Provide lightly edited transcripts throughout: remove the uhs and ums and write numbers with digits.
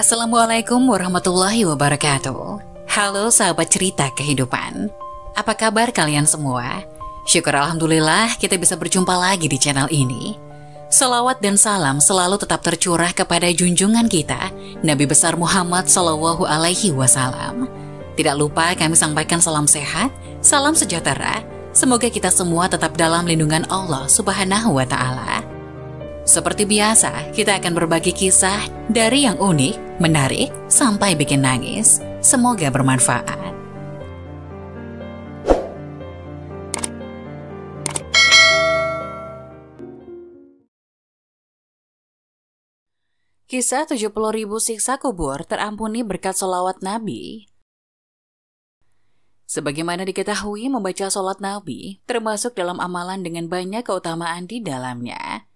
Assalamualaikum warahmatullahi wabarakatuh. Halo sahabat cerita kehidupan. Apa kabar kalian semua? Syukur alhamdulillah kita bisa berjumpa lagi di channel ini. Salawat dan salam selalu tetap tercurah kepada junjungan kita, Nabi besar Muhammad Sallallahu Alaihi Wasallam. Tidak lupa kami sampaikan salam sehat, salam sejahtera. Semoga kita semua tetap dalam lindungan Allah Subhanahu wa Ta'ala. Seperti biasa, kita akan berbagi kisah dari yang unik, menarik, sampai bikin nangis. Semoga bermanfaat. Kisah 70.000 siksa kubur terampuni berkat sholawat Nabi. Sebagaimana diketahui, membaca sholat Nabi termasuk dalam amalan dengan banyak keutamaan di dalamnya.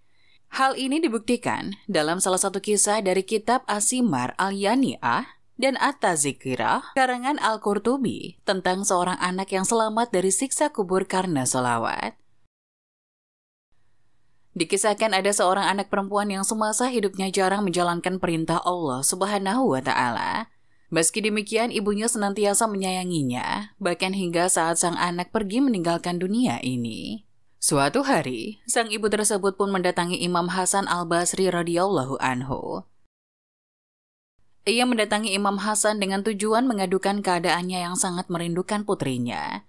Hal ini dibuktikan dalam salah satu kisah dari kitab As-Simar Al-Yani'ah dan At-Tazkirah karangan Al-Qurtubi tentang seorang anak yang selamat dari siksa kubur karena sholawat. Dikisahkan ada seorang anak perempuan yang semasa hidupnya jarang menjalankan perintah Allah Subhanahu wa Ta'ala. Meski demikian, ibunya senantiasa menyayanginya, bahkan hingga saat sang anak pergi meninggalkan dunia ini. Suatu hari, sang ibu tersebut pun mendatangi Imam Hasan Al-Basri radhiyallahu anhu. Ia mendatangi Imam Hasan dengan tujuan mengadukan keadaannya yang sangat merindukan putrinya.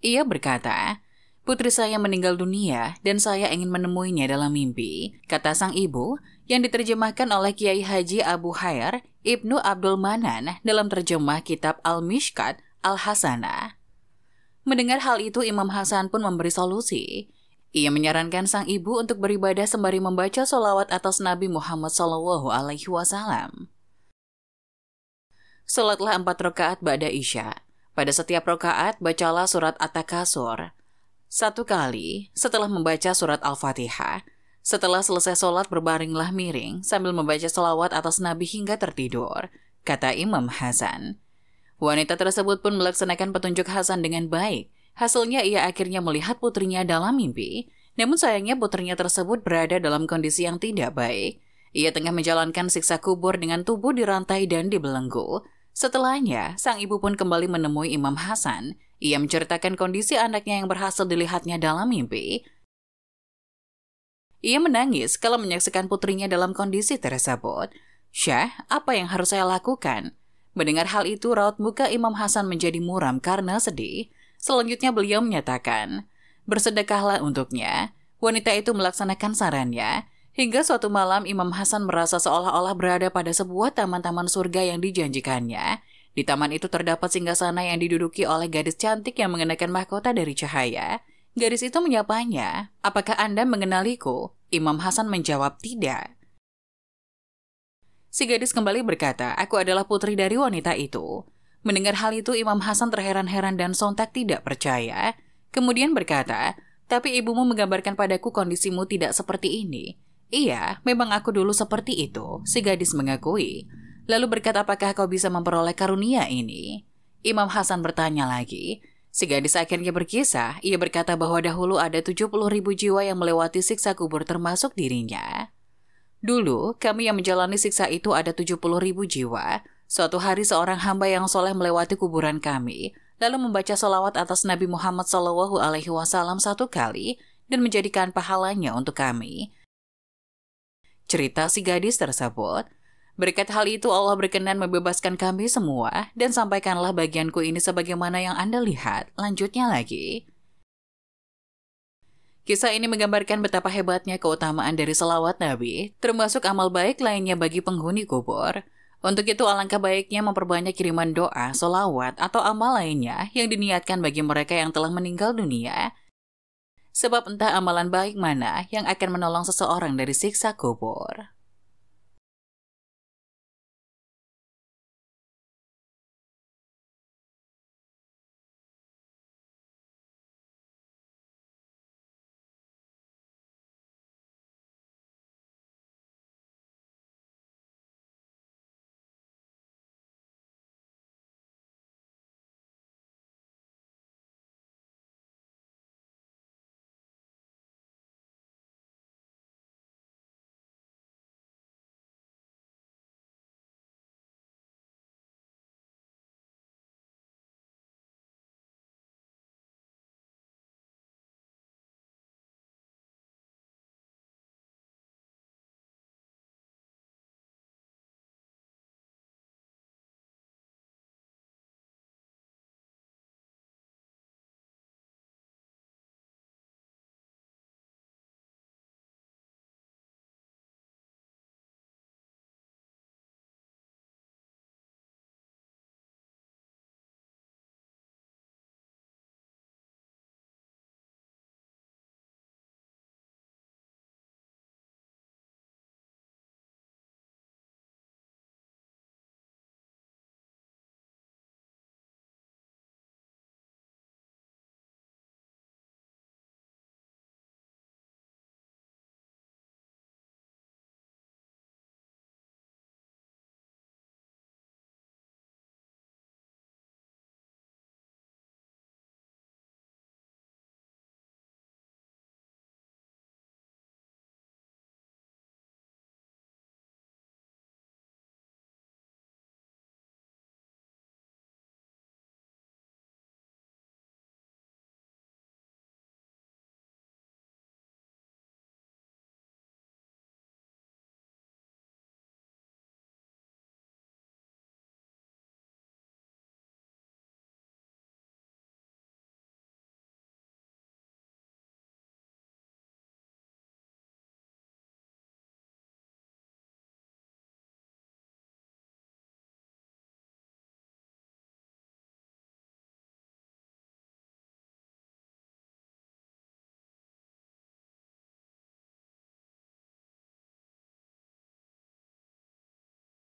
Ia berkata, "Putri saya meninggal dunia dan saya ingin menemuinya dalam mimpi," kata sang ibu, yang diterjemahkan oleh Kiai Haji Abu Khair Ibnu Abdul Manan dalam terjemah kitab Al-Mishkat Al-Hasanah. Mendengar hal itu, Imam Hasan pun memberi solusi. Ia menyarankan sang ibu untuk beribadah sembari membaca sholawat atas Nabi Muhammad SAW. Sholatlah 4 rakaat ba'da Isya. Pada setiap rakaat, bacalah surat At-Takasur 1 kali setelah membaca surat Al-Fatihah. Setelah selesai sholat, berbaringlah miring sambil membaca sholawat atas Nabi hingga tertidur, kata Imam Hasan. Wanita tersebut pun melaksanakan petunjuk Hasan dengan baik. Hasilnya ia akhirnya melihat putrinya dalam mimpi, namun sayangnya putrinya tersebut berada dalam kondisi yang tidak baik. Ia tengah menjalankan siksa kubur dengan tubuh dirantai dan dibelenggu. Setelahnya, sang ibu pun kembali menemui Imam Hasan. Ia menceritakan kondisi anaknya yang berhasil dilihatnya dalam mimpi. Ia menangis kalau menyaksikan putrinya dalam kondisi tersebut. "Syah, apa yang harus saya lakukan?" Mendengar hal itu, raut muka Imam Hasan menjadi muram karena sedih. Selanjutnya beliau menyatakan, "Bersedekahlah untuknya." Wanita itu melaksanakan sarannya. Hingga suatu malam, Imam Hasan merasa seolah-olah berada pada sebuah taman-taman surga yang dijanjikannya. Di taman itu terdapat singgasana yang diduduki oleh gadis cantik yang mengenakan mahkota dari cahaya. Gadis itu menyapanya, "Apakah Anda mengenaliku?" Imam Hasan menjawab, "Tidak." Si gadis kembali berkata, "Aku adalah putri dari wanita itu." Mendengar hal itu, Imam Hasan terheran-heran dan sontak tidak percaya. Kemudian berkata, "Tapi ibumu menggambarkan padaku kondisimu tidak seperti ini." "Iya, memang aku dulu seperti itu," si gadis mengakui. Lalu berkata, "Apakah kau bisa memperoleh karunia ini?" Imam Hasan bertanya lagi. Si gadis akhirnya berkisah. Ia berkata bahwa dahulu ada 70.000 jiwa yang melewati siksa kubur termasuk dirinya. "Dulu, kami yang menjalani siksa itu ada 70.000 jiwa. Suatu hari seorang hamba yang soleh melewati kuburan kami, lalu membaca sholawat atas Nabi Muhammad SAW 1 kali dan menjadikan pahalanya untuk kami," cerita si gadis tersebut. "Berkat hal itu Allah berkenan membebaskan kami semua dan sampaikanlah bagianku ini sebagaimana yang Anda lihat." Lanjutnya lagi. Kisah ini menggambarkan betapa hebatnya keutamaan dari selawat Nabi, termasuk amal baik lainnya bagi penghuni kubur. Untuk itu alangkah baiknya memperbanyak kiriman doa, selawat, atau amal lainnya yang diniatkan bagi mereka yang telah meninggal dunia. Sebab entah amalan baik mana yang akan menolong seseorang dari siksa kubur.